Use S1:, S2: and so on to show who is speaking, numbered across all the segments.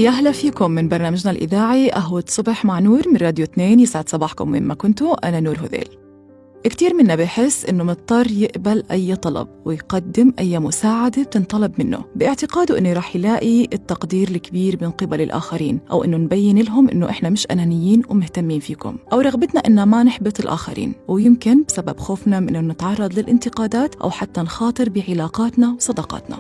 S1: يا أهلا فيكم من برنامجنا الإذاعي قهوة صبح مع نور من راديو 2. يسعد صباحكم وين ما كنتوا. أنا نور هذيل. كتير منا بحس إنه مضطر يقبل أي طلب ويقدم أي مساعدة بتنطلب منه باعتقاده إنه رح يلاقي التقدير الكبير من قبل الآخرين، أو إنه نبين لهم إنه إحنا مش أنانيين ومهتمين فيكم، أو رغبتنا إنه ما نحبط الآخرين، ويمكن بسبب خوفنا من إنه نتعرض للانتقادات أو حتى نخاطر بعلاقاتنا وصداقاتنا.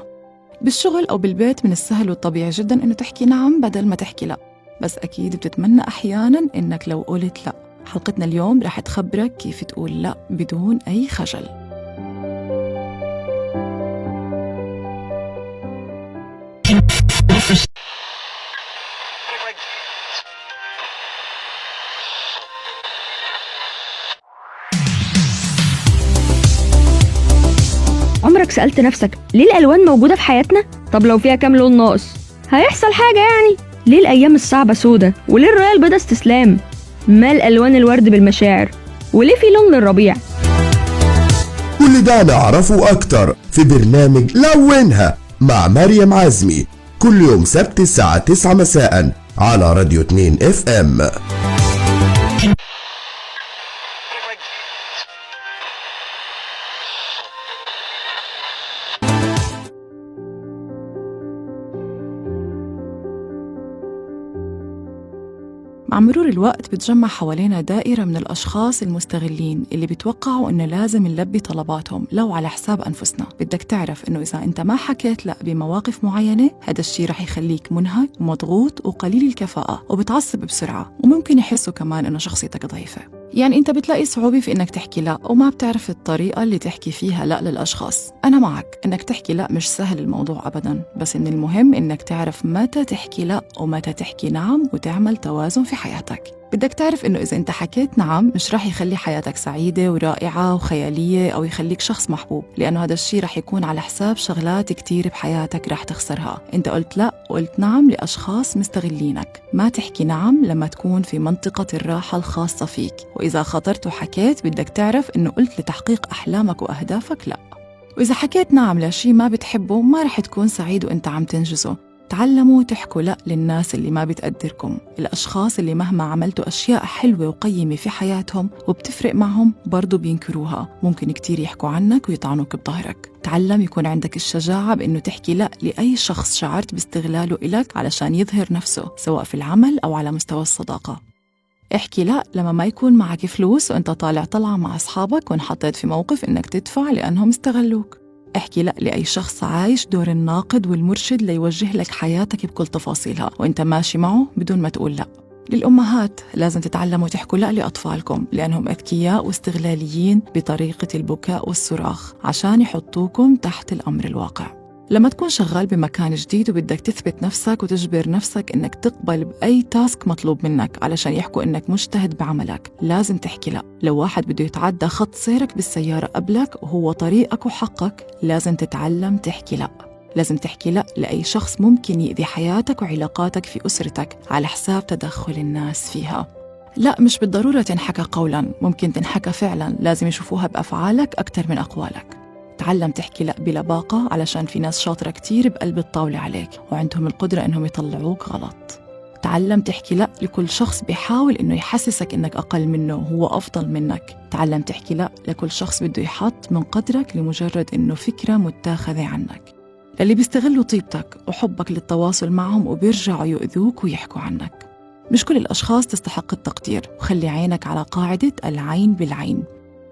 S1: بالشغل أو بالبيت من السهل والطبيعي جداً إنه تحكي نعم بدل ما تحكي لا، بس أكيد بتتمنى أحياناً إنك لو قلت لا. حلقتنا اليوم رح تخبرك كيف تقول لا بدون أي خجل.
S2: عمرك سألت نفسك ليه الألوان موجودة في حياتنا؟ طب لو فيها كام لون ناقص هيحصل حاجة يعني؟ ليه الأيام الصعبة سودة؟ وليه الرؤية البيضاء استسلام؟ ما الألوان الورد بالمشاعر؟ وليه في لون للربيع؟
S3: كل ده نعرفه أكتر في برنامج لونها مع مريم عزمي كل يوم سبت الساعة 9 مساء على راديو 2 FM.
S1: مع مرور الوقت بتجمع حوالينا دائرة من الأشخاص المستغلين اللي بيتوقعوا إنه لازم نلبي طلباتهم لو على حساب أنفسنا. بدك تعرف إنه إذا أنت ما حكيت لا بمواقف معينة، هذا الشيء رح يخليك منهك ومضغوط وقليل الكفاءة وبتعصب بسرعة، وممكن يحسوا كمان إنه شخصيتك ضعيفة. يعني أنت بتلاقي صعوبة في إنك تحكي لا وما بتعرف الطريقة اللي تحكي فيها لا للأشخاص. أنا معك إنك تحكي لا مش سهل الموضوع أبداً، بس إن المهم إنك تعرف متى تحكي لا ومتى تحكي نعم وتعمل توازن في حياتك. بدك تعرف إنه إذا أنت حكيت نعم مش رح يخلي حياتك سعيدة ورائعة وخيالية أو يخليك شخص محبوب، لأنه هذا الشيء رح يكون على حساب شغلات كتير بحياتك رح تخسرها. أنت قلت لا وقلت نعم لأشخاص مستغلينك. ما تحكي نعم لما تكون في منطقة الراحة الخاصة فيك، وإذا خاطرت وحكيت بدك تعرف إنه قلت لتحقيق أحلامك وأهدافك لا. وإذا حكيت نعم لشيء ما بتحبه ما رح تكون سعيد وإنت عم تنجزه. تعلموا تحكوا لا للناس اللي ما بتقدركم، الأشخاص اللي مهما عملتوا أشياء حلوة وقيمة في حياتهم وبتفرق معهم برضو بينكروها. ممكن كتير يحكوا عنك ويطعنوك بظهرك. تعلم يكون عندك الشجاعة بأنه تحكي لا لأي شخص شعرت باستغلاله إلك علشان يظهر نفسه، سواء في العمل أو على مستوى الصداقة. احكي لا لما ما يكون معك فلوس وانت طالع طلعة مع أصحابك وانحطيت في موقف إنك تدفع لأنهم استغلوك. احكي لا لأي شخص عايش دور الناقد والمرشد ليوجه لك حياتك بكل تفاصيلها وانت ماشي معه بدون ما تقول لا. للأمهات لازم تتعلموا تحكوا لا لأطفالكم، لأنهم أذكياء واستغلاليين بطريقة البكاء والصراخ عشان يحطوكم تحت الأمر الواقع. لما تكون شغال بمكان جديد وبدك تثبت نفسك وتجبر نفسك إنك تقبل بأي تاسك مطلوب منك علشان يحكوا إنك مجتهد بعملك، لازم تحكي لا. لو واحد بده يتعدى خط سيرك بالسيارة قبلك وهو طريقك وحقك، لازم تتعلم تحكي لا. لازم تحكي لا لأي شخص ممكن يؤذي حياتك وعلاقاتك في أسرتك على حساب تدخل الناس فيها. لا مش بالضرورة تنحكى قولاً، ممكن تنحكى فعلاً، لازم يشوفوها بأفعالك أكتر من أقوالك. تعلم تحكي لا بلباقة، علشان في ناس شاطرة كتير بقلب الطاولة عليك وعندهم القدرة إنهم يطلعوك غلط. تعلم تحكي لا لكل شخص بيحاول إنه يحسسك إنك أقل منه وهو أفضل منك. تعلم تحكي لا لكل شخص بده يحط من قدرك لمجرد إنه فكرة متاخذة عنك. اللي بيستغلوا طيبتك وحبك للتواصل معهم وبيرجعوا يؤذوك ويحكوا عنك. مش كل الأشخاص تستحق التقدير، وخلي عينك على قاعدة العين بالعين.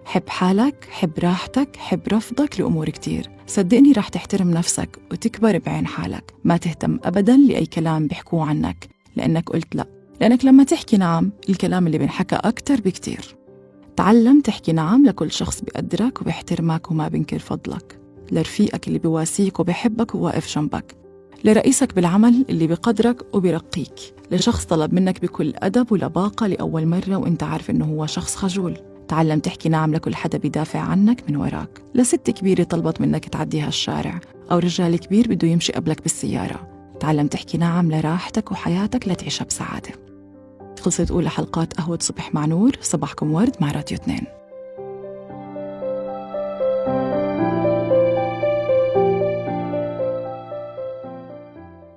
S1: حب حالك، حب راحتك، حب رفضك لأمور كتير. صدقني راح تحترم نفسك وتكبر بعين حالك. ما تهتم أبداً لأي كلام بيحكوه عنك لأنك قلت لا، لأنك لما تحكي نعم الكلام اللي بينحكى أكتر بكتير. تعلم تحكي نعم لكل شخص بيقدرك وبيحترمك وما بينكر فضلك، لرفيقك اللي بيواسيك وبيحبك وواقف جنبك، لرئيسك بالعمل اللي بقدرك وبيرقيك، لشخص طلب منك بكل أدب ولباقة لأول مرة وإنت عارف إنه هو شخص خجول. تعلم تحكي نعم لكل حدا بيدافع عنك من وراك، لست كبيرة طلبت منك تعديها الشارع، أو رجال كبير بده يمشي قبلك بالسيارة. تعلم تحكي نعم لراحتك وحياتك لتعيشها بسعادة. خلصت أولى حلقات قهوة صبح مع نور. صباحكم ورد مع راديو 2.